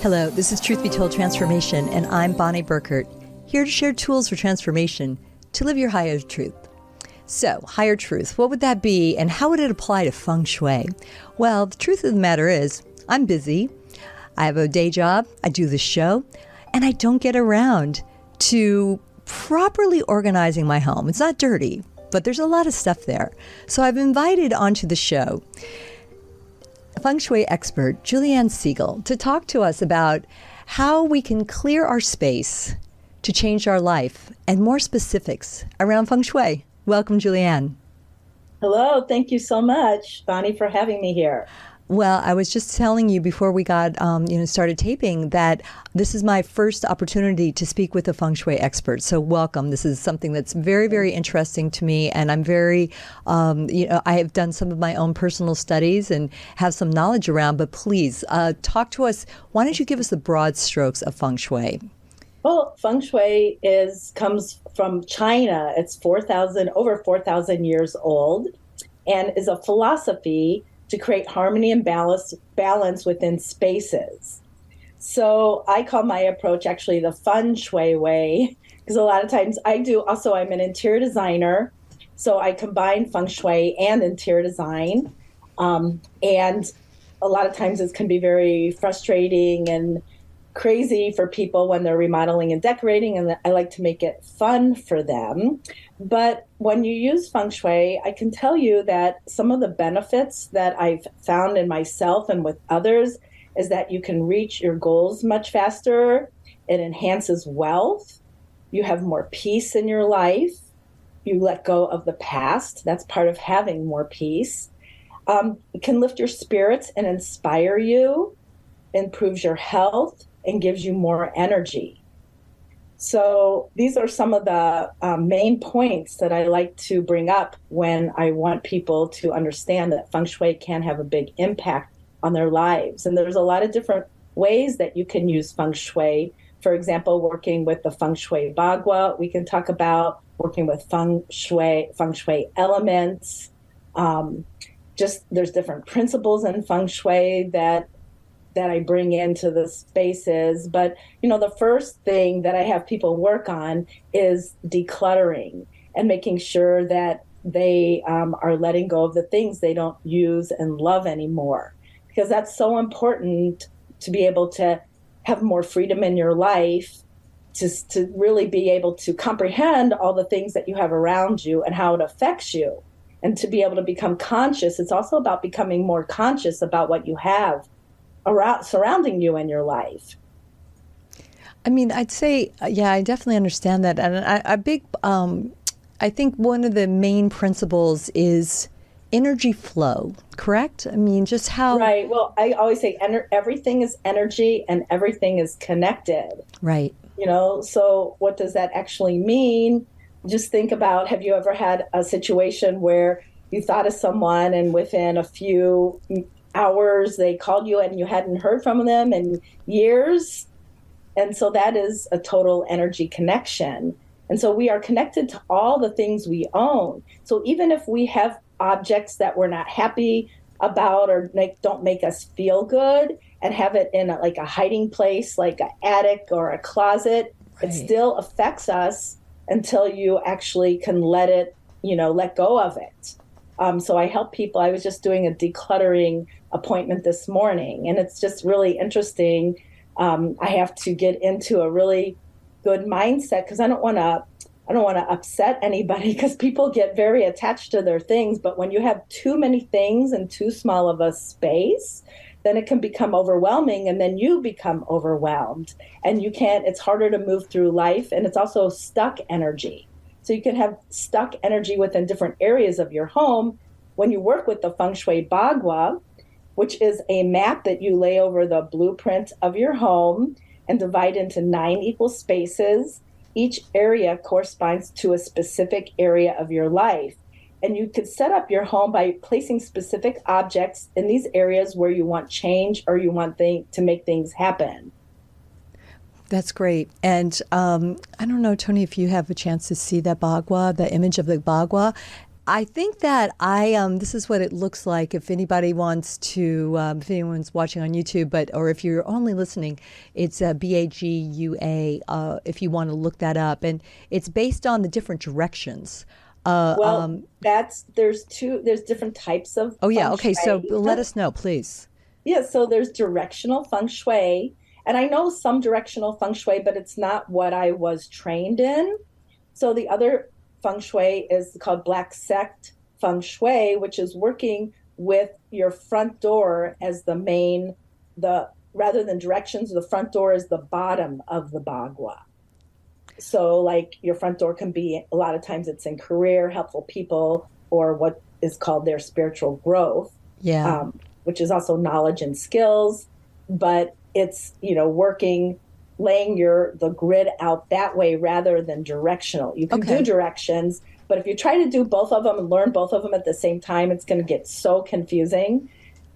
Hello, this is Truth Be Told Transformation, and I'm Bonnie Burkert, here to share tools for transformation to live your higher truth. So, higher truth, what would that be, and how would it apply to Feng Shui? Well, the truth of the matter is, I'm busy, I have a day job, I do the show, and I don't get around to properly organizing my home. It's not dirty, but there's a lot of stuff there. So I've invited onto the show Feng Shui expert Ann Segal to talk to us about how we can clear our space to change our life and more specifics around Feng Shui. Welcome, Ann. Hello. Thank you so much, Bonnie, for having me here. Well, I was just telling you before we got started taping that this is my first opportunity to speak with a Feng Shui expert. So welcome. This is something that's very, very interesting to me, and I'm very, I have done some of my own personal studies and have some knowledge around. But please talk to us. Why don't you give us the broad strokes of Feng Shui? Well, Feng Shui comes from China. It's over 4,000 years old, and is a philosophy to create harmony and balance within spaces. So I call my approach actually the Feng Shui way, because a lot of times I'm an interior designer, so I combine Feng Shui and interior design. And a lot of times it can be very frustrating and crazy for people when they're remodeling and decorating, and I like to make it fun for them. But when you use Feng Shui, I can tell you that some of the benefits that I've found in myself and with others is that you can reach your goals much faster. It enhances wealth. You have more peace in your life. You let go of the past. That's part of having more peace. It can lift your spirits and inspire you, improves your health, and gives you more energy. So these are some of the main points that I like to bring up when I want people to understand that Feng Shui can have a big impact on their lives. And there's a lot of different ways that you can use Feng Shui. For example, working with the Feng Shui Bagua, we can talk about working with Feng Shui elements. There's different principles in Feng Shui that I bring into the spaces. But, the first thing that I have people work on is decluttering and making sure that they are letting go of the things they don't use and love anymore. Because that's so important to be able to have more freedom in your life, to really be able to comprehend all the things that you have around you and how it affects you. And to be able to become conscious, it's also about becoming more conscious about what you have surrounding you in your life. I mean, I'd say, yeah, I definitely understand that. And I think one of the main principles is energy flow, correct? I mean, just how... Right. Well, I always say everything is energy and everything is connected. Right. So what does that actually mean? Just think about, have you ever had a situation where you thought of someone and within a few hours they called you and you hadn't heard from them in years? And so that is a total energy connection. And so we are connected to all the things we own. So even if we have objects that we're not happy about or don't make us feel good and have it in a hiding place, like an attic or a closet, right, it still affects us until you actually can let go of it. So I help people. I was just doing a decluttering appointment this morning, and it's just really interesting. I have to get into a really good mindset because I don't want to upset anybody, because people get very attached to their things. But when you have too many things in too small of a space, then it can become overwhelming, and then you become overwhelmed, and it's harder to move through life, and it's also stuck energy. So you can have stuck energy within different areas of your home. When you work with the Feng Shui Bagua, which is a map that you lay over the blueprint of your home and divide into 9 equal spaces, each area corresponds to a specific area of your life. And you could set up your home by placing specific objects in these areas where you want change or you want to make things happen. That's great. And I don't know, Tony, if you have a chance to see that Bagua, the image of the Bagua. I think that this is what it looks like if anybody wants to, if anyone's watching on YouTube, or if you're only listening, it's BAGUA, if you want to look that up. And it's based on the different directions. There's different types of Oh, yeah. feng Okay. shui. So let us know, please. Yeah, so there's directional feng shui. And I know some directional feng shui, but it's not what I was trained in. So the other feng shui is called black sect feng shui, which is working with your front door as rather than directions, the front door is the bottom of the bagua. So like your front door can be, a lot of times it's in career, helpful people, or what is called their spiritual growth. Yeah. Which is also knowledge and skills, but it's, laying the grid out that way rather than directional. You can do directions, but if you try to do both of them and learn both of them at the same time, it's going to get so confusing.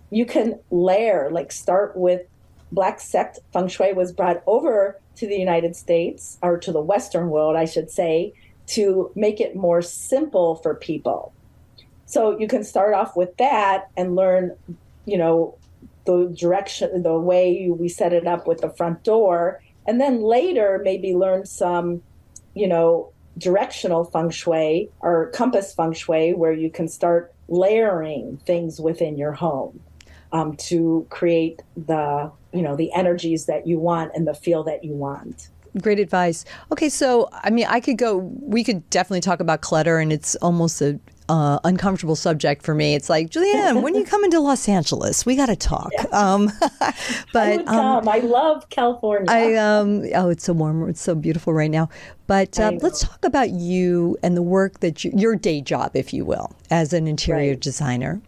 You can layer, start with black sect feng shui was brought over to the United States, or to the Western world, I should say, to make it more simple for people. So you can start off with that and learn, the direction, the way we set it up with the front door, and then later maybe learn some, directional feng shui or compass feng shui, where you can start layering things within your home to create the energies that you want and the feel that you want. Great advice. Okay, so we could definitely talk about clutter, and it's almost a uncomfortable subject for me. It's like, Julianne, when you come into Los Angeles, we got to talk. Yeah. But I would come. I love California. It's so warm. It's so beautiful right now. But let's talk about you and the work that your day job, if you will, as an interior designer.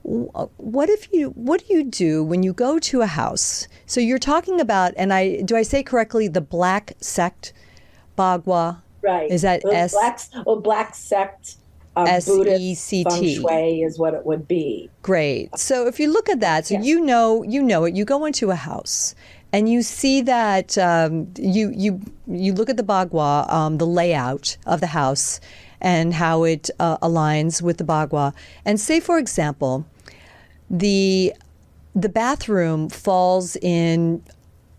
What do you do when you go to a house? So you're talking about, and do I say correctly, the black sect bagua? Right. Is that black sect? Buddhist feng shui is what it would be. Great. So if you look at that, so you know it. You go into a house and you see that you look at the bagua, the layout of the house, and how it aligns with the bagua. And say, for example, the bathroom falls in,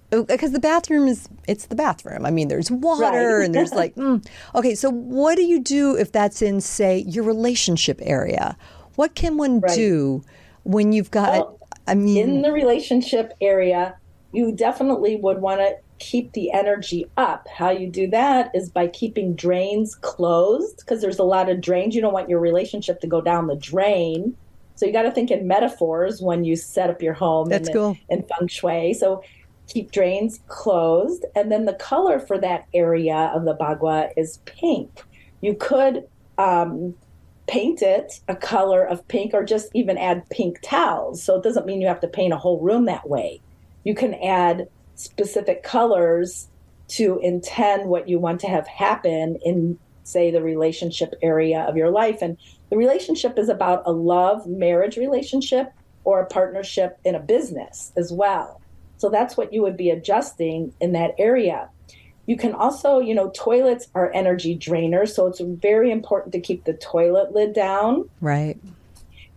because the bathroom it's the bathroom. I mean, there's water and there's okay, so what do you do if that's in, say, your relationship area? What can one do when you've got, in the relationship area, you definitely would want to keep the energy up. How you do that is by keeping drains closed, because there's a lot of drains. You don't want your relationship to go down the drain. So you got to think in metaphors when you set up your home in feng shui. So keep drains closed. And then the color for that area of the bagua is pink. You could paint it a color of pink, or just even add pink towels. So it doesn't mean you have to paint a whole room that way. You can add specific colors to intend what you want to have happen in, say, the relationship area of your life. And the relationship is about a love marriage relationship or a partnership in a business as well. So that's what you would be adjusting in that area. You can also, toilets are energy drainers, so it's very important to keep the toilet lid down. Right.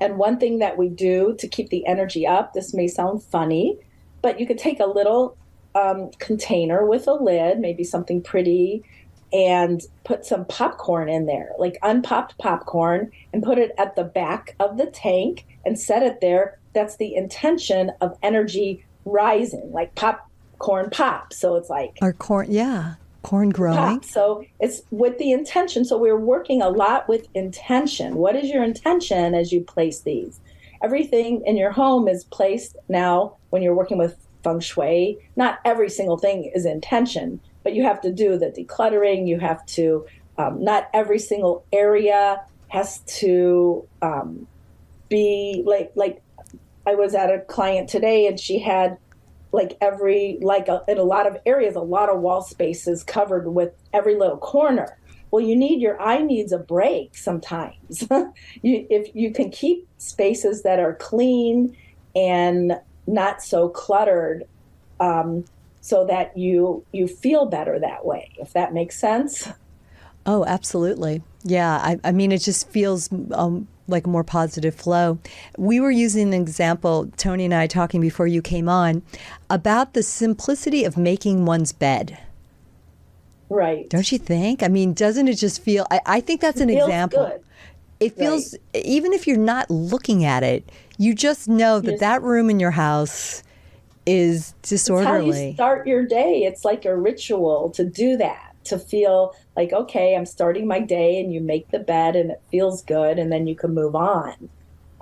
And one thing that we do to keep the energy up, this may sound funny, but you could take a little container with a lid, maybe something pretty, and put some popcorn in there, like unpopped popcorn, and put it at the back of the tank and set it there. That's the intention of energy rising, like popcorn pop. So it's like corn growing. Pop. So it's with the intention. So we're working a lot with intention. What is your intention as you place these? Everything in your home is placed now when you're working with feng shui. Not every single thing is intention, but you have to do the decluttering. You have to, not every single area has to be like I was at a client today, and she had in a lot of areas, a lot of wall spaces covered with every little corner. Well, your eye needs a break sometimes. If you can keep spaces that are clean and not so cluttered, so that you feel better that way, if that makes sense. Oh, absolutely. Yeah. I mean, it just feels like a more positive flow. We were using an example, Tony and I talking before you came on, about the simplicity of making one's bed. Right. Don't you think? I mean, doesn't it just feel, I think that's an Feels example. good. It feels, even if you're not looking at it, you just know that that room in your house is disorderly. It's how you start your day. It's like a ritual to do that, to feel like, okay, I'm starting my day, and you make the bed and it feels good, and then you can move on.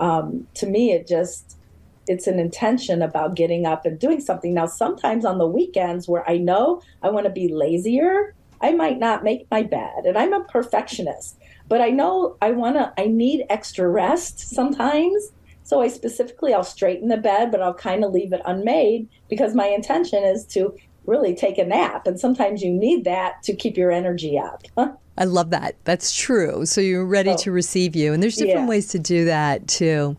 To me, it's an intention about getting up and doing something. Now, sometimes on the weekends where I know I want to be lazier, I might not make my bed, and I'm a perfectionist, but I know I need extra rest sometimes. So I'll straighten the bed, but I'll kind of leave it unmade because my intention is to really take a nap. And sometimes you need that to keep your energy up. I love that. That's true. So you're ready to receive you. And there's different ways to do that too.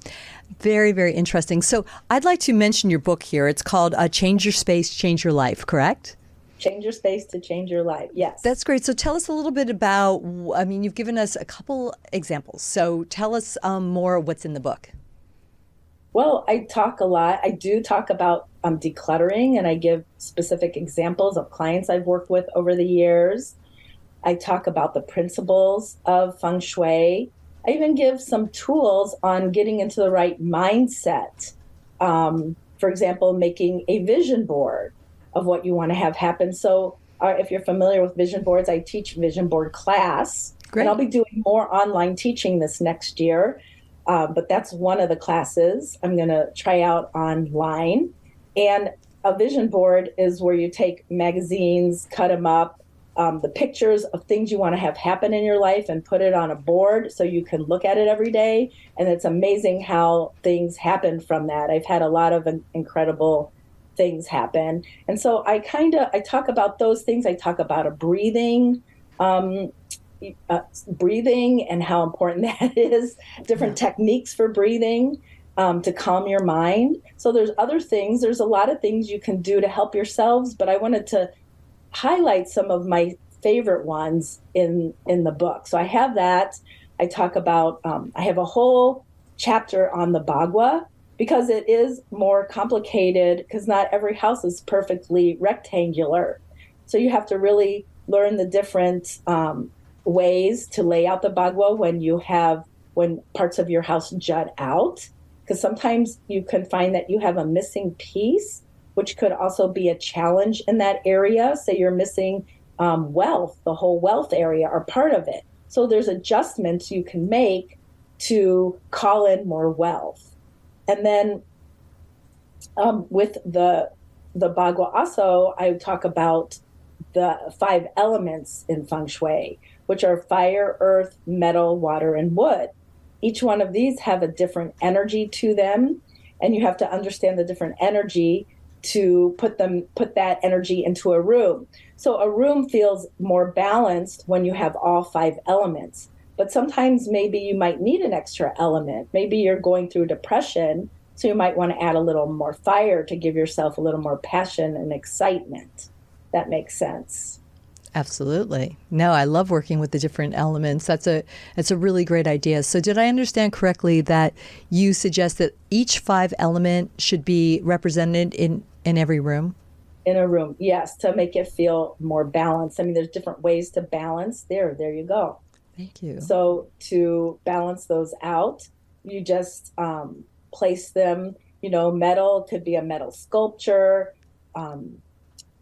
Very, very interesting. So I'd like to mention your book here. It's called Change Your Space, Change Your Life, correct? Change your space to change your life. Yes. That's great. So tell us a little bit about, I mean, you've given us a couple examples. So tell us more what's in the book. Well, I talk a lot. I do talk about decluttering, and I give specific examples of clients I've worked with over the years. I talk about the principles of Feng Shui. I even give some tools on getting into the right mindset. For example, making a vision board of what you want to have happen. So if you're familiar with vision boards, I teach vision board class. Great. And I'll be doing more online teaching this next year. But that's one of the classes I'm going to try out online. And a vision board is where you take magazines, cut them up, the pictures of things you want to have happen in your life, and put it on a board so you can look at it every day. And it's amazing how things happen from that. I've had a lot of incredible things happen. And so I talk about those things. I talk about a breathing and how important that is, different techniques for breathing to calm your mind. So there's other things. There's a lot of things you can do to help yourselves, but I wanted to highlight some of my favorite ones in the book. So I have that. I talk about, I have a whole chapter on the Bagua, because it is more complicated, because not every house is perfectly rectangular. So you have to really learn the different ways to lay out the Bagua when parts of your house jut out, because sometimes you can find that you have a missing piece, which could also be a challenge in that area. Say you're missing wealth, the whole wealth area or part of it. So there's adjustments you can make to call in more wealth. And then with the Bagua also, I talk about the 5 elements in Feng Shui, which are fire, earth, metal, water, and wood. Each one of these have a different energy to them, and you have to understand the different energy to put that energy into a room. So a room feels more balanced when you have all 5 elements. But sometimes maybe you might need an extra element. Maybe you're going through depression, so you might want to add a little more fire to give yourself a little more passion and excitement. That makes sense. Absolutely. No, I love working with the different elements. That's a really great idea. So did I understand correctly that you suggest that each 5 element should be represented in every room? In a room, yes, to make it feel more balanced. I mean, there's different ways to balance. There you go. Thank you. So to balance those out, you just place them, metal could be a metal sculpture.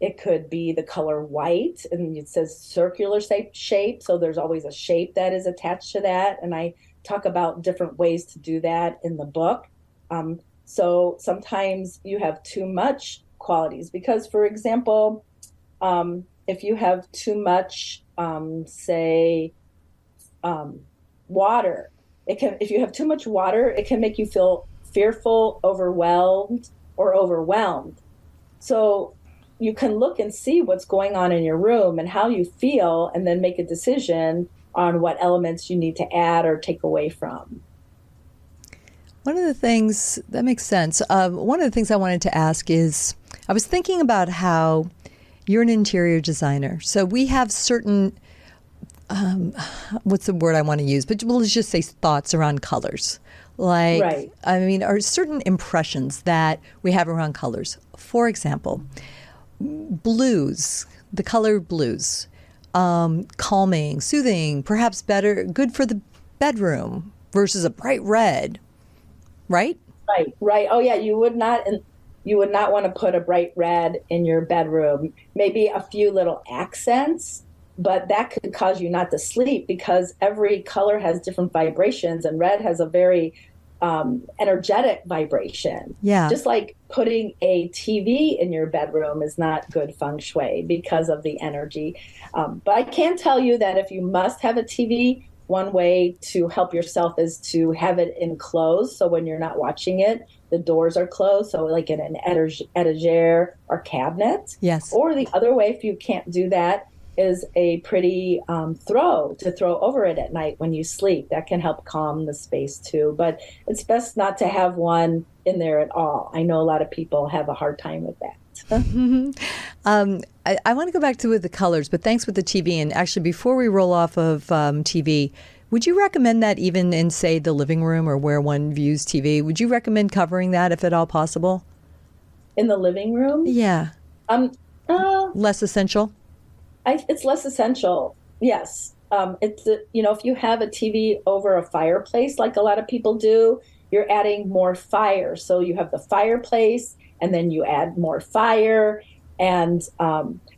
It could be the color white, and it says circular shape. So there's always a shape that is attached to that. And I talk about different ways to do that in the book. So sometimes you have too much qualities because, for example, if you have too much, water, if you have too much water, it can make you feel fearful, overwhelmed. So you can look and see what's going on in your room and how you feel, and then make a decision on what elements you need to add or take away from. One of the things that makes sense. One of the things I wanted to ask is, I was thinking about how you're an interior designer. So we have certain what's the word I want to use? But let's just say thoughts around colors. Like, Right. I mean, are certain impressions that we have around colors. For example, blues, the color blues, calming, soothing, perhaps better, good for the bedroom versus a bright red, right? Right. Oh yeah, you would not want to put a bright red in your bedroom. Maybe a few little accents, but that could cause you not to sleep because every color has different vibrations, and red has a very energetic vibration. Yeah. Just like putting a TV in your bedroom is not good feng shui because of the energy. But I can tell you that if you must have a TV, one way to help yourself is to have it enclosed. So when you're not watching it, the doors are closed. So like in an etagere or cabinet. Yes. Or the other way, if you can't do that, is a pretty throw over it at night when you sleep. That can help calm the space too. But it's best not to have one in there at all. I know a lot of people have a hard time with that. I want to go back to with the colors, but thanks with the TV. And actually, before we roll off of TV, would you recommend that even in, say, the living room or where one views TV? Would you recommend covering that if at all possible? In the living room? Yeah. Less essential? It's less essential. Yes. It's if you have a TV over a fireplace, like a lot of people do, you're adding more fire. So you have the fireplace, and then you add more fire. And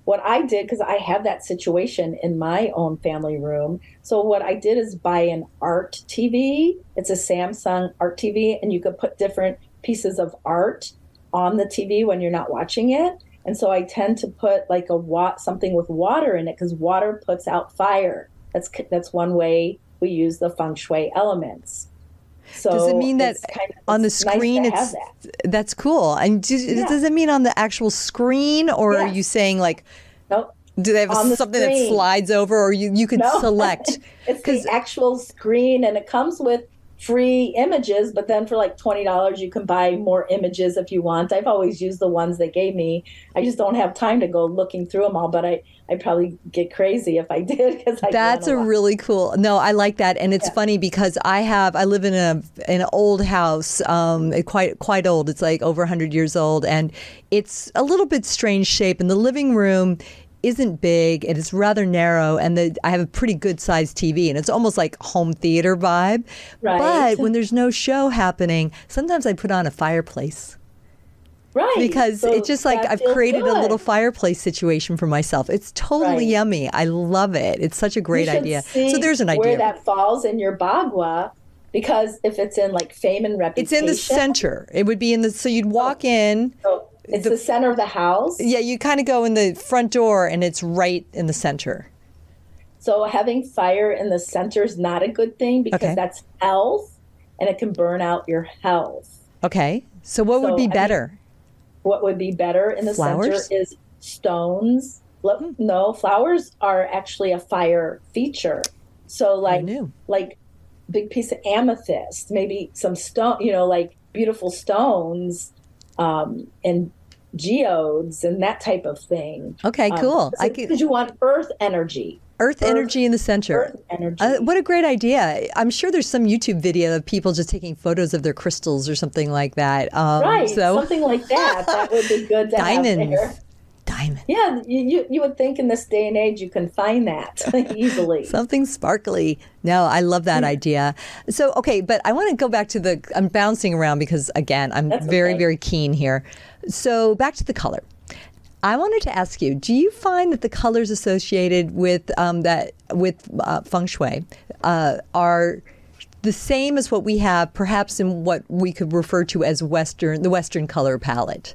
what I did, because I have that situation in my own family room, so what I did is buy an art TV. It's a Samsung art TV, and you could put different pieces of art on the TV when you're not watching it. And so I tend to put like something with water in it because water puts out fire. That's one way we use the feng shui elements. So does it mean that on the screen nice that's cool? And does it mean on the actual screen, or are you saying like, nope. Do they have something that slides over, or you could select? It's the actual screen, and it comes with free images, but then for like $20 you can buy more images if you want. I've always used the ones they gave me. I just don't have time to go looking through them all, but I'd probably get crazy if I did, because that's a really cool. No, I like that. And it's funny because I live in an old house, quite old. It's like over 100 years old, and it's a little bit strange shape, and the living room isn't big, and it's rather narrow, and I have a pretty good sized TV, and it's almost like home theater vibe. Right. But when there's no show happening, sometimes I put on a fireplace. Right. Because it's just like I've created a little fireplace situation for myself. It's totally yummy. I love it. It's such a great idea. So there's an idea. Where that falls in your bagua, because if it's in like fame and reputation. It's in the center. It would be so you'd walk in. It's the center of the house? Yeah, you kind of go in the front door, and it's right in the center. So having fire in the center is not a good thing, because that's health, and it can burn out your health. Okay. So what would be better? What would be better in the center is stones. No, flowers are actually a fire feature. So like big piece of amethyst, maybe some stone, like beautiful stones, and geodes and that type of thing. Okay, cool. Because you want earth energy. Earth energy in the center. Earth energy. What a great idea. I'm sure there's some YouTube video of people just taking photos of their crystals or something like that. Something like that. That would be good to have there. Diamond. Yeah, you would think in this day and age you can find that easily. Something sparkly. No, I love that idea. So, okay, but I want to go back to I'm bouncing around because, again, I'm very, very keen here. So back to the color. I wanted to ask you, do you find that the colors associated with Feng Shui are the same as what we have perhaps in what we could refer to as the Western color palette?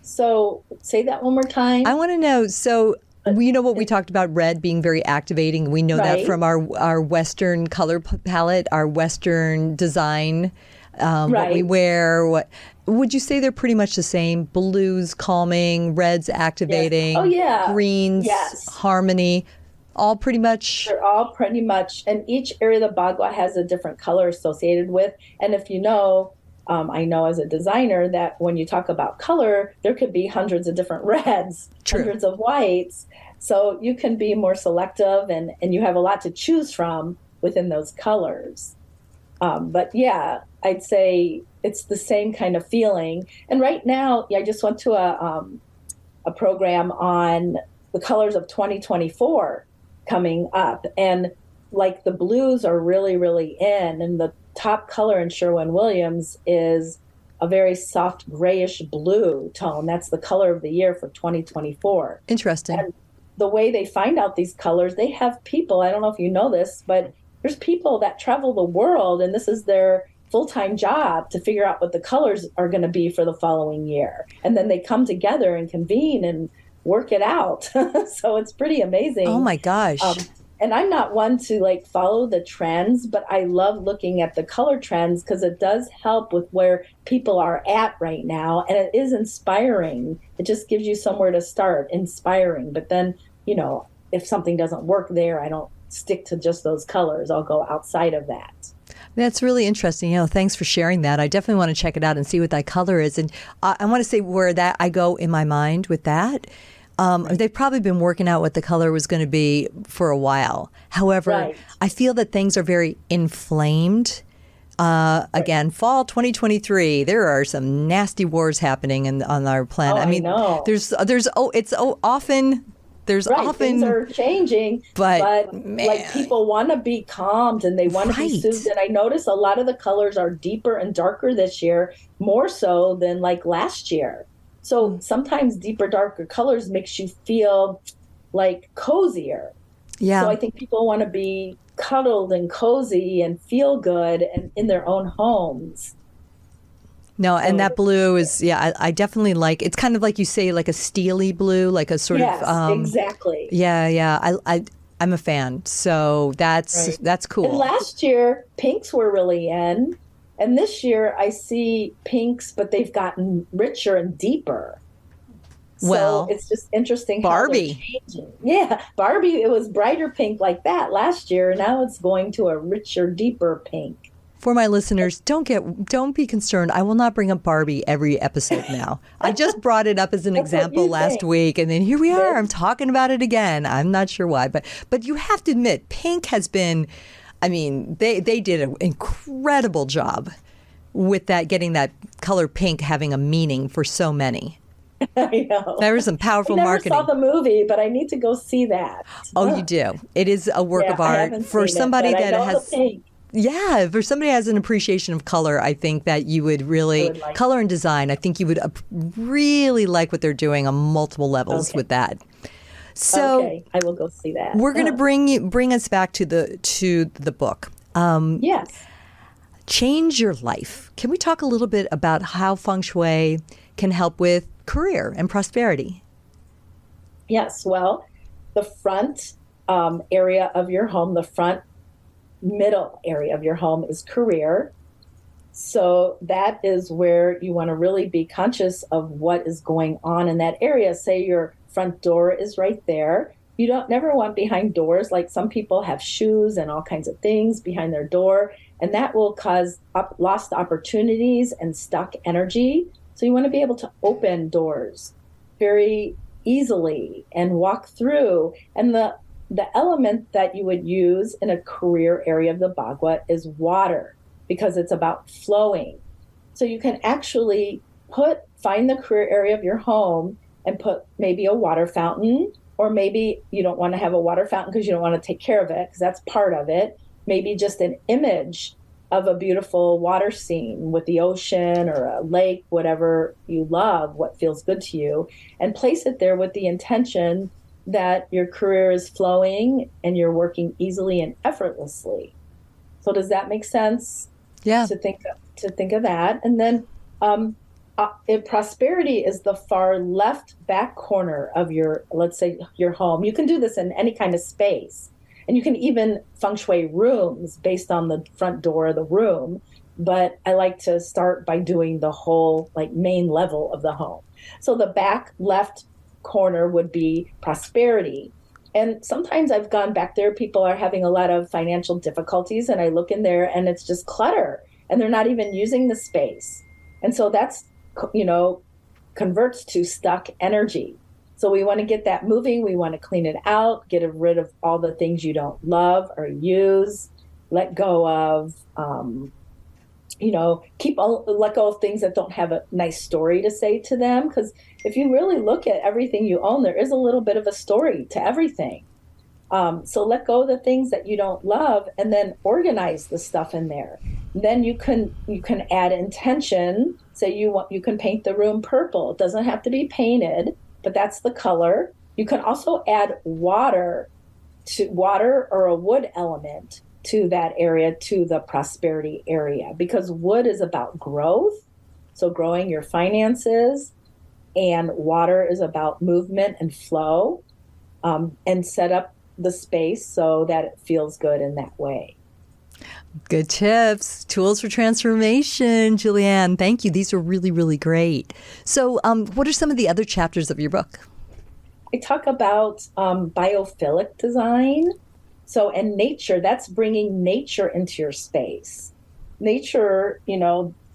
So say that one more time. I want to know, so you know what we talked about, red being very activating. We know that from our Western color palette, our Western design, what we wear. What would you say they're pretty much the same? Blues, calming, reds, activating, greens, harmony, all pretty much? They're all pretty much, and each area of the bagua has a different color associated with. And if you know, I know as a designer that when you talk about color, there could be hundreds of different reds, True. hundreds of whites. So you can be more selective and you have a lot to choose from within those colors. But yeah, I'd say it's the same kind of feeling. And right now, I just went to a program on the colors of 2024 coming up. And like the blues are really, really in. And the top color in Sherwin-Williams is a very soft grayish blue tone. That's the color of the year for 2024. Interesting. And the way they find out these colors, they have people, I don't know if you know this, but there's people that travel the world and this is their full-time job to figure out what the colors are going to be for the following year. And then they come together and convene and work it out. So it's pretty amazing. Oh my gosh. And I'm not one to like follow the trends, but I love looking at the color trends because it does help with where people are at right now. And it is inspiring. It just gives you somewhere to start, inspiring. But then, you know, if something doesn't work there, I don't stick to just those colors. I'll go outside of that. That's really interesting. You know, thanks for sharing that. I definitely want to check it out and see what that color is. And I want to say where that I go in my mind with that. They've probably been working out what the color was going to be for a while. However, I feel that things are very inflamed. Again, fall 2023, there are some nasty wars happening on our planet. I mean, there's often things are changing, but man, like people want to be calmed and they want to be soothed. And I notice a lot of the colors are deeper and darker this year, more so than like last year. So sometimes deeper, darker colors makes you feel like cozier. Yeah. So I think people want to be cuddled and cozy and feel good and in their own homes. No, and that blue is, I definitely like, it's kind of like you say, like a steely blue, like a sort of. Exactly. Yeah. I'm a fan. So that's cool. And last year, pinks were really in. And this year I see pinks, but they've gotten richer and deeper. Well, so it's just interesting. Barbie. How they're changing. Yeah. Barbie, it was brighter pink like that last year. Now it's going to a richer, deeper pink. For my listeners, don't be concerned. I will not bring up Barbie every episode now. I just brought it up as an example last week, and then here we are. I'm talking about it again. I'm not sure why, but you have to admit, pink has been. I mean, they did an incredible job with that, getting that color pink having a meaning for so many. I know. There was some powerful marketing. I never saw the movie, but I need to go see that. Oh, you do. It is a work of art for somebody that has. Yeah, for somebody who has an appreciation of color, I think that you would really color and design. I think you would really like what they're doing on multiple levels with that. So I will go see that. We're going to bring us back to the book. Yes. Change Your Life. Can we talk a little bit about how Feng Shui can help with career and prosperity? Yes. Well, the front area of your home, the front middle area of your home is career. So that is where you want to really be conscious of what is going on in that area. Say your front door is right there. You don't never want behind doors. Like some people have shoes and all kinds of things behind their door, and that will cause lost opportunities and stuck energy. So you want to be able to open doors very easily and walk through. And the element that you would use in a career area of the Bagua is water, because it's about flowing. So you can actually find the career area of your home and put maybe a water fountain, or maybe you don't want to have a water fountain because you don't want to take care of it, because that's part of it. Maybe just an image of a beautiful water scene with the ocean or a lake, whatever you love, what feels good to you, and place it there with the intention that your career is flowing and you're working easily and effortlessly. So does that make sense? Yeah. To think of that. And then prosperity is the far left back corner of let's say your home. You can do this in any kind of space. And you can even feng shui rooms based on the front door of the room. But I like to start by doing the whole main level of the home. So the back left corner would be prosperity. And sometimes I've gone back there, people are having a lot of financial difficulties, and I look in there and it's just clutter. and they're not even using the space. And so that's, converts to stuck energy. So we want to get that moving. We want to clean it out, get rid of all the things you don't love or use, let go of, let go of things that don't have a nice story to say to them. Because if you really look at everything you own, there is a little bit of a story to everything. So let go of the things that you don't love, and then organize the stuff in there. Then you can add intention. Say you can paint the room purple. It doesn't have to be painted, but that's the color. You can also add water or a wood element to that area, to the prosperity area, because wood is about growth. So growing your finances, and water is about movement and flow, and set up the space so that it feels good in that way. Good tips, tools for transformation, Julianne. Thank you. These are really, really great. So what are some of the other chapters of your book? I talk about biophilic design. So, and nature, that's bringing nature into your space. Nature,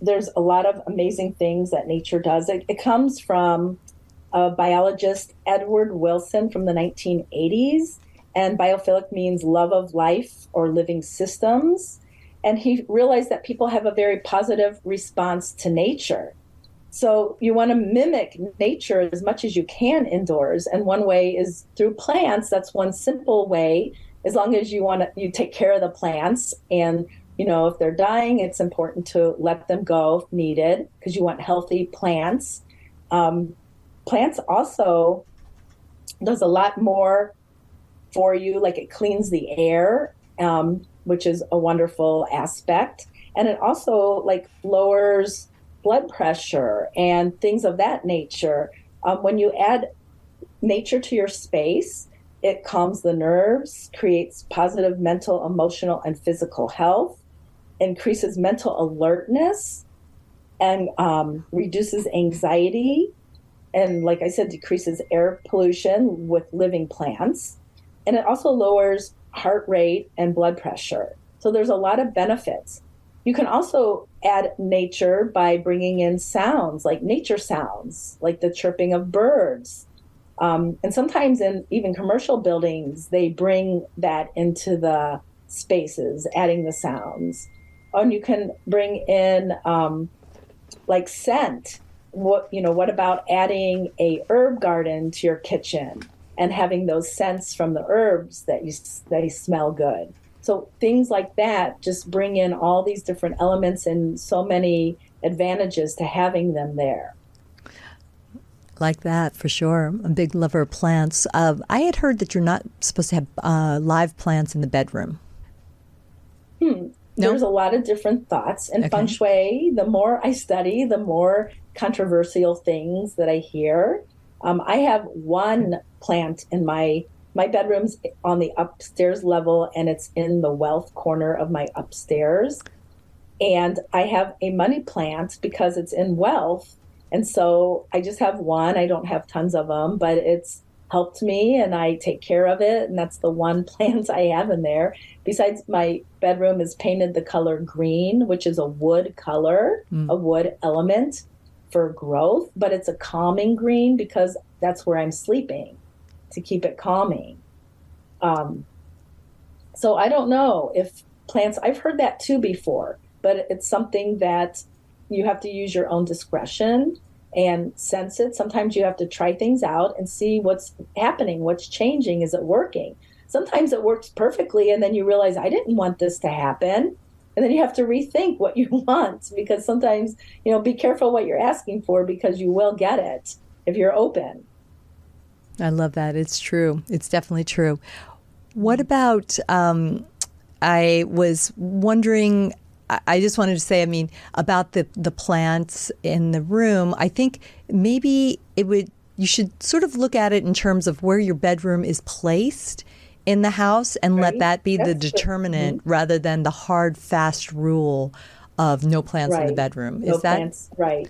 there's a lot of amazing things that nature does. It comes from a biologist, Edward Wilson, from the 1980s. And biophilic means love of life or living systems. And he realized that people have a very positive response to nature. So you want to mimic nature as much as you can indoors. And one way is through plants. That's one simple way, as long as you take care of the plants. And, if they're dying, it's important to let them go if needed, because you want healthy plants. Plants also does a lot more for you, like it cleans the air, which is a wonderful aspect. And it also lowers blood pressure and things of that nature. When you add nature to your space, it calms the nerves, creates positive mental, emotional, and physical health, increases mental alertness, and reduces anxiety. And like I said, decreases air pollution with living plants. And it also lowers heart rate and blood pressure. So there's a lot of benefits. You can also add nature by bringing in sounds, like nature sounds, like the chirping of birds. And sometimes in even commercial buildings, they bring that into the spaces, adding the sounds. And you can bring in scent. What about adding a herb garden to your kitchen and having those scents from the herbs that they smell good? So things like that just bring in all these different elements and so many advantages to having them there. Like that, for sure. I'm a big lover of plants. I had heard that you're not supposed to have live plants in the bedroom. No? There's a lot of different thoughts. In Feng Shui, the more I study, the more controversial things that I hear. I have one plant in my bedroom's on the upstairs level, and it's in the wealth corner of my upstairs. And I have a money plant because it's in wealth. And so I just have one. I don't have tons of them, but it's helped me and I take care of it. And that's the one plant I have in there. Besides, my bedroom is painted the color green, which is a wood color, a wood element for growth, but it's a calming green because that's where I'm sleeping, to keep it calming. So I don't know if plants, I've heard that too before, but it's something that you have to use your own discretion and sense it. Sometimes you have to try things out and see what's happening, what's changing, is it working? Sometimes it works perfectly and then you realize, I didn't want this to happen. And then you have to rethink what you want, because sometimes, be careful what you're asking for, because you will get it if you're open. I love that. It's true. It's definitely true. What about, I was wondering, I just wanted to say, about the plants in the room. I think maybe you should sort of look at it in terms of where your bedroom is placed in the house and let that be the determinant rather than the hard, fast rule of no plants in the bedroom. Is that plants, right?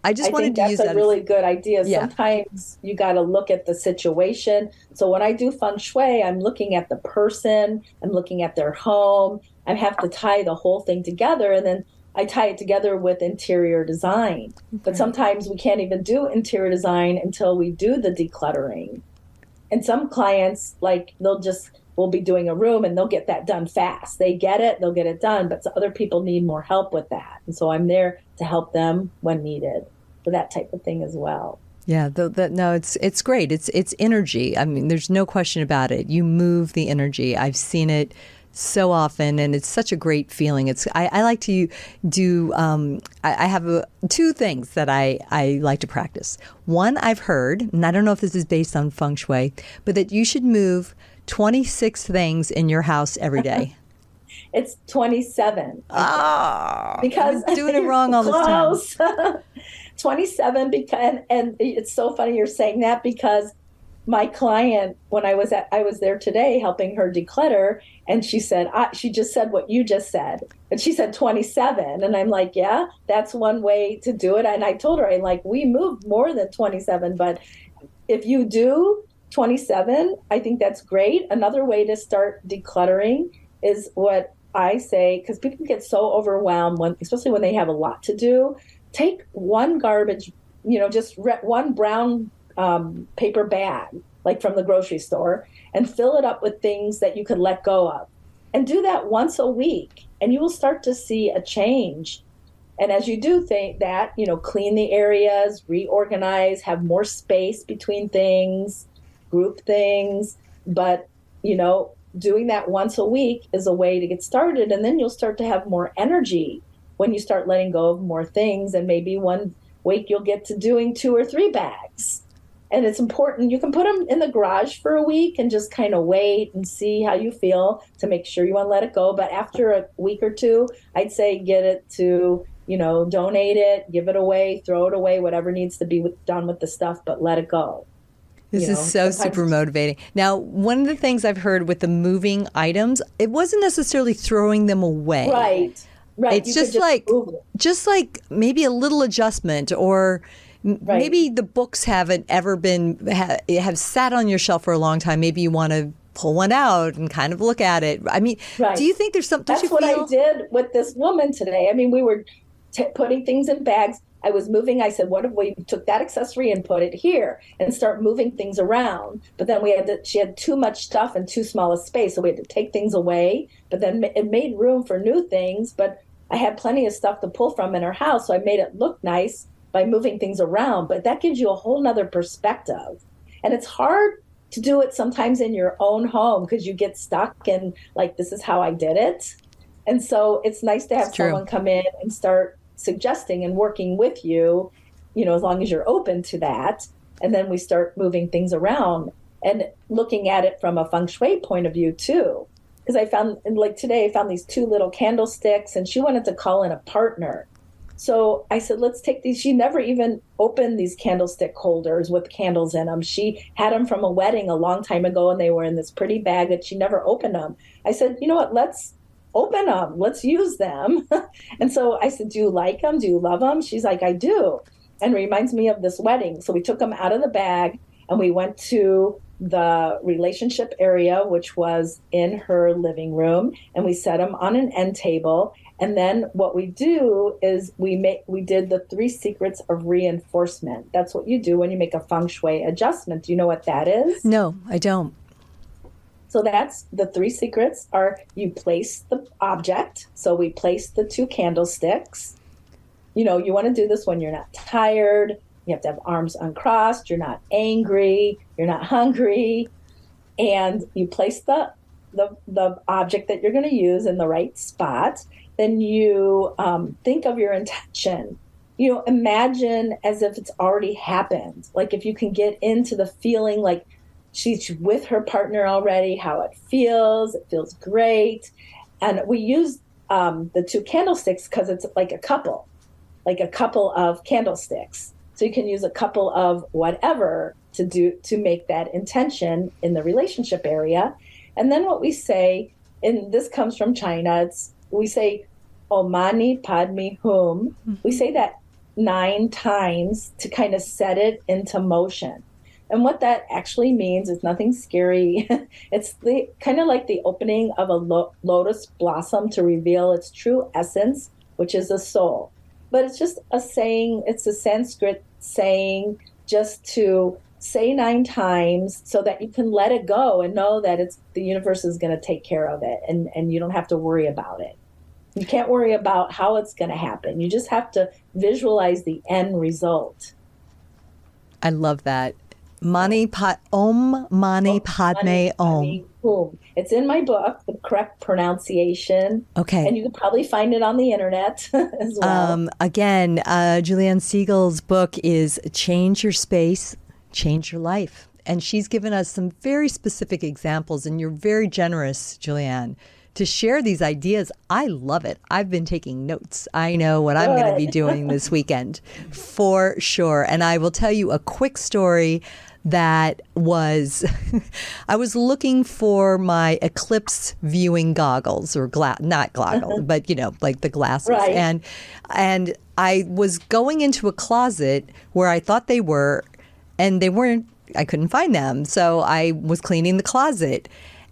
I wanted to use that. That's a really good idea. Yeah. Sometimes you got to look at the situation. So when I do Feng Shui, I'm looking at the person, I'm looking at their home, I have to tie the whole thing together, and then I tie it together with interior design. Okay. But sometimes we can't even do interior design until we do the decluttering. And some clients, like, we'll be doing a room and they'll get that done fast. They get it, they'll get it done, but other people need more help with that. And so I'm there to help them when needed for that type of thing as well. Yeah, no, it's great. It's energy. I mean, there's no question about it. You move the energy. I've seen it so often, and it's such a great feeling. I like to do. I have two things that I like to practice. One, I've heard, and I don't know if this is based on Feng Shui, but that you should move 26 things in your house every day. It's 27. Oh, because I'm doing it wrong all this time. 27 because, and it's so funny you're saying that, because my client, when I was there today helping her declutter, and she said, she just said what you just said, and she said 27, and I'm like, yeah, that's one way to do it. And I told her, I'm like, we moved more than 27, but if you do 27, I think that's great. Another way to start decluttering is what I say, because people get so overwhelmed, especially when they have a lot to do. Take one garbage, just one brown paper bag, like from the grocery store, and fill it up with things that you could let go of. And do that once a week, and you will start to see a change. And as you do that, clean the areas, reorganize, have more space between things, group things. But, doing that once a week is a way to get started. And then you'll start to have more energy when you start letting go of more things. And maybe one week you'll get to doing 2 or 3 bags. And it's important. You can put them in the garage for a week and just kind of wait and see how you feel to make sure you want to let it go. But after a week or two, I'd say get it to, donate it, give it away, throw it away, whatever needs to be done with the stuff, but let it go. This is so super motivating. Now, one of the things I've heard with the moving items, it wasn't necessarily throwing them away. Right. It's just like maybe a little adjustment, or maybe the books haven't ever have sat on your shelf for a long time. Maybe you want to pull one out and kind of look at it. I mean, do you think there's something? That's what I did with this woman today. I mean, we were putting things in bags. I was moving. I said, what if we took that accessory and put it here and start moving things around? But then she had too much stuff and too small a space. So we had to take things away, but then it made room for new things. But I had plenty of stuff to pull from in her house. So I made it look nice by moving things around. But that gives you a whole nother perspective. And it's hard to do it sometimes in your own home because you get stuck in like, this is how I did it. And so it's nice to have someone come in and start suggesting and working with you, as long as you're open to that. And then we start moving things around and looking at it from a Feng Shui point of view too. Because I found, like today, I found these 2 little candlesticks, and she wanted to call in a partner. So I said, let's take these. She never even opened these candlestick holders with candles in them. She had them from a wedding a long time ago, and they were in this pretty bag that she never opened them. I said, you know what, let's open them. Let's use them. And so I said, do you like them? Do you love them? She's like, I do. And it reminds me of this wedding. So we took them out of the bag and we went to the relationship area, which was in her living room. And we set them on an end table. And then what we do is we did the 3 secrets of reinforcement. That's what you do when you make a Feng Shui adjustment. Do you know what that is? No, I don't. So that's the 3 secrets are you place the object. So we place the 2 candlesticks. You want to do this when you're not tired. You have to have arms uncrossed. You're not angry. You're not hungry. And you place the object that you're going to use in the right spot. Then you think of your intention. Imagine as if it's already happened. Like if you can get into the feeling like she's with her partner already, how it feels great. And we use the 2 candlesticks because it's like a couple of candlesticks. So you can use a couple of whatever to make that intention in the relationship area. And then what we say, and this comes from China, we say, Om Mani Padme Hum. Mm-hmm. We say that 9 times to kind of set it into motion. And what that actually means is nothing scary. It's the kind of like the opening of a lotus blossom to reveal its true essence, which is a soul. But it's just a saying, it's a Sanskrit saying just to say 9 times so that you can let it go and know that the universe is going to take care of it, and you don't have to worry about it. You can't worry about how it's going to happen. You just have to visualize the end result. I love that. Om Mani Padme Om. Boom. It's in my book, the correct pronunciation. Okay. And you can probably find it on the internet as well. Again, Julianne Seagal's book is Change Your Space, Change Your Life. And she's given us some very specific examples, and you're very generous, Julianne, to share these ideas. I love it. I've been taking notes. I know what I'm going to be doing this weekend for sure. And I will tell you a quick story that was, I was looking for my eclipse viewing goggles, or not goggles, but like the glasses. Right. And I was going into a closet where I thought they were, and they weren't. I couldn't find them. So I was cleaning the closet.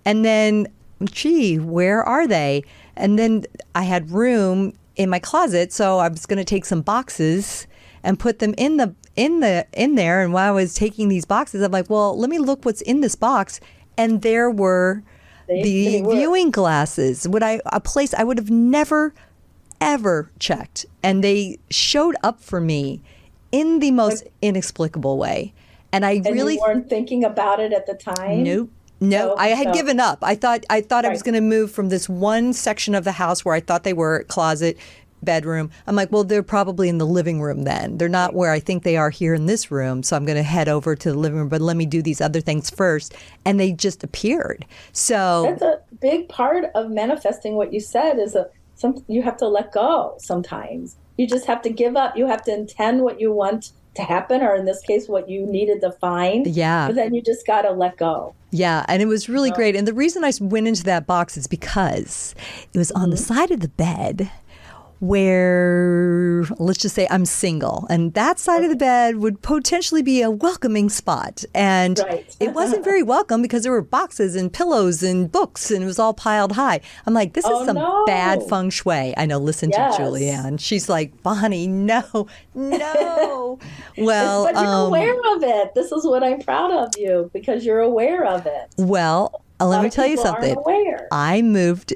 And then, gee, where are they? And then I had room in my closet, so I was going to take some boxes and put them in there. And while I was taking these boxes, I'm like, well, let me look what's in this box. And there were the viewing glasses. A place I would have never, ever checked. And they showed up for me in the most inexplicable way. And you weren't thinking about it at the time? Nope. No, I had given up. I thought I was going to move from this one section of the house where I thought they were closet, bedroom. I'm like, well, they're probably in the living room then. They're not where I think they are here in this room. So I'm going to head over to the living room, but let me do these other things first. And they just appeared. So that's a big part of manifesting what you said is you have to let go sometimes. You just have to give up. You have to intend what you want to happen, or in this case, what you needed to find. Yeah. But then you just got to let go. Yeah. And it was really great. And the reason I went into that box is because it was on the side of the bed where, let's just say I'm single, and that side of the bed would potentially be a welcoming spot. And it wasn't very welcome because there were boxes and pillows and books, and it was all piled high. I'm like, this is some bad feng shui. I know, listen to Julianne. She's like, Bonnie, no. Well, but you're aware of it. This is what I'm proud of you, because you're aware of it. Well, let me tell you something. I moved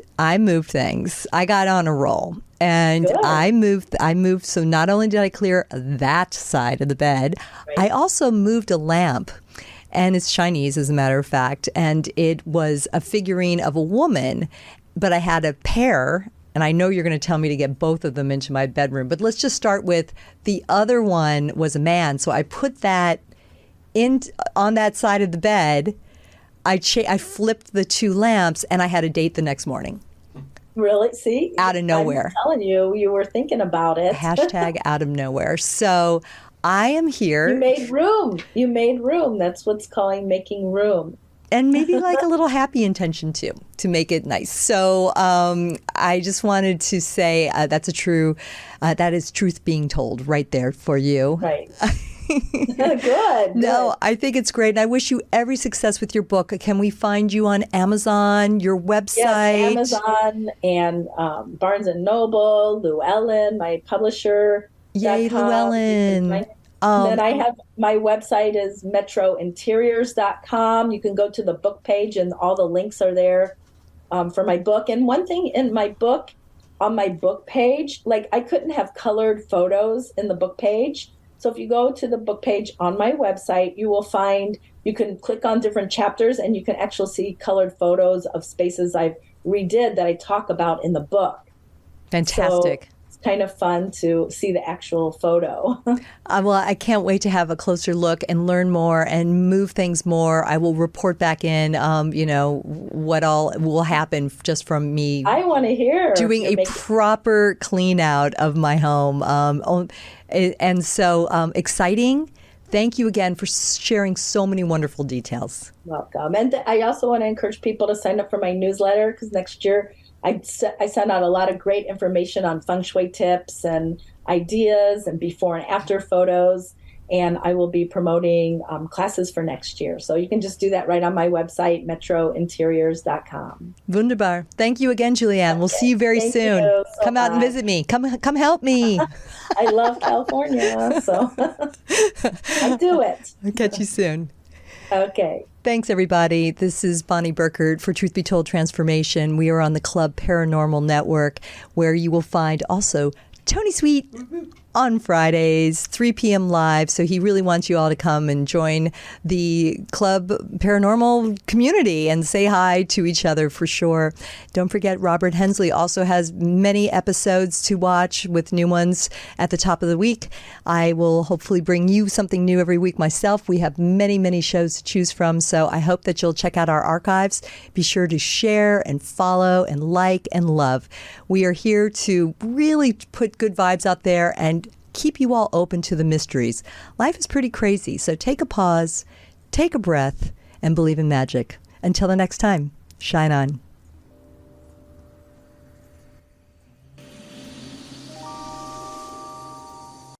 things. I got on a roll. And good. I moved. So not only did I clear that side of the bed, I also moved a lamp. And it's Chinese, as a matter of fact. And it was a figurine of a woman, but I had a pair. And I know you're going to tell me to get both of them into my bedroom. But let's just start with the other one was a man. So I put that on that side of the bed. I flipped the 2 lamps, and I had a date the next morning. Really? See? Out of nowhere. I'm telling you, you were thinking about it. Hashtag out of nowhere. So I am here. You made room. That's what's calling making room. And maybe like a little happy intention too, to make it nice. So I just wanted to say that is truth being told right there for you. Right. Good. No, I think it's great. And I wish you every success with your book. Can we find you on Amazon, your website? Yes, Amazon and Barnes & Noble, Llewellyn, my publisher. Yay, Llewellyn. And then I have my website is metrointeriors.com. You can go to the book page, and all the links are there for my book. And one thing in my book, on my book page, like I couldn't have colored photos in the book page. So if you go to the book page on my website, you can click on different chapters, and you can actually see colored photos of spaces I've redid that I talk about in the book. Fantastic. So it's kind of fun to see the actual photo. Well, I can't wait to have a closer look and learn more and move things more. I will report back in, what all will happen just from me. I want to hear. Doing a proper clean out of my home. And so exciting. Thank you again for sharing so many wonderful details. Welcome. And I also want to encourage people to sign up for my newsletter, because next year I send out a lot of great information on feng shui tips and ideas and before and after photos. and I will be promoting classes for next year. So you can just do that right on my website, metrointeriors.com. Wunderbar. Thank you again, Julianne. Okay. We'll see you very soon. You so come out and much. visit me. Come help me. I love California, so I'll do it. I'll catch you soon. Okay. Thanks, everybody. This is Bonnie Burkert for Truth Be Told Transformation. We are on the Club Paranormal Network, where you will find also Tony Sweet on Fridays, 3 p.m. live. So he really wants you all to come and join the Club Paranormal community and say hi to each other for sure. Don't forget, Robert Hensley also has many episodes to watch with new ones at the top of the week. I will hopefully bring you something new every week myself. We have many, many shows to choose from. So I hope that you'll check out our archives. Be sure to share and follow and like and love. We are here to really put good vibes out there and keep you all open to the mysteries. Life is pretty crazy, so take a pause, take a breath, and believe in magic. Until the next time, shine on.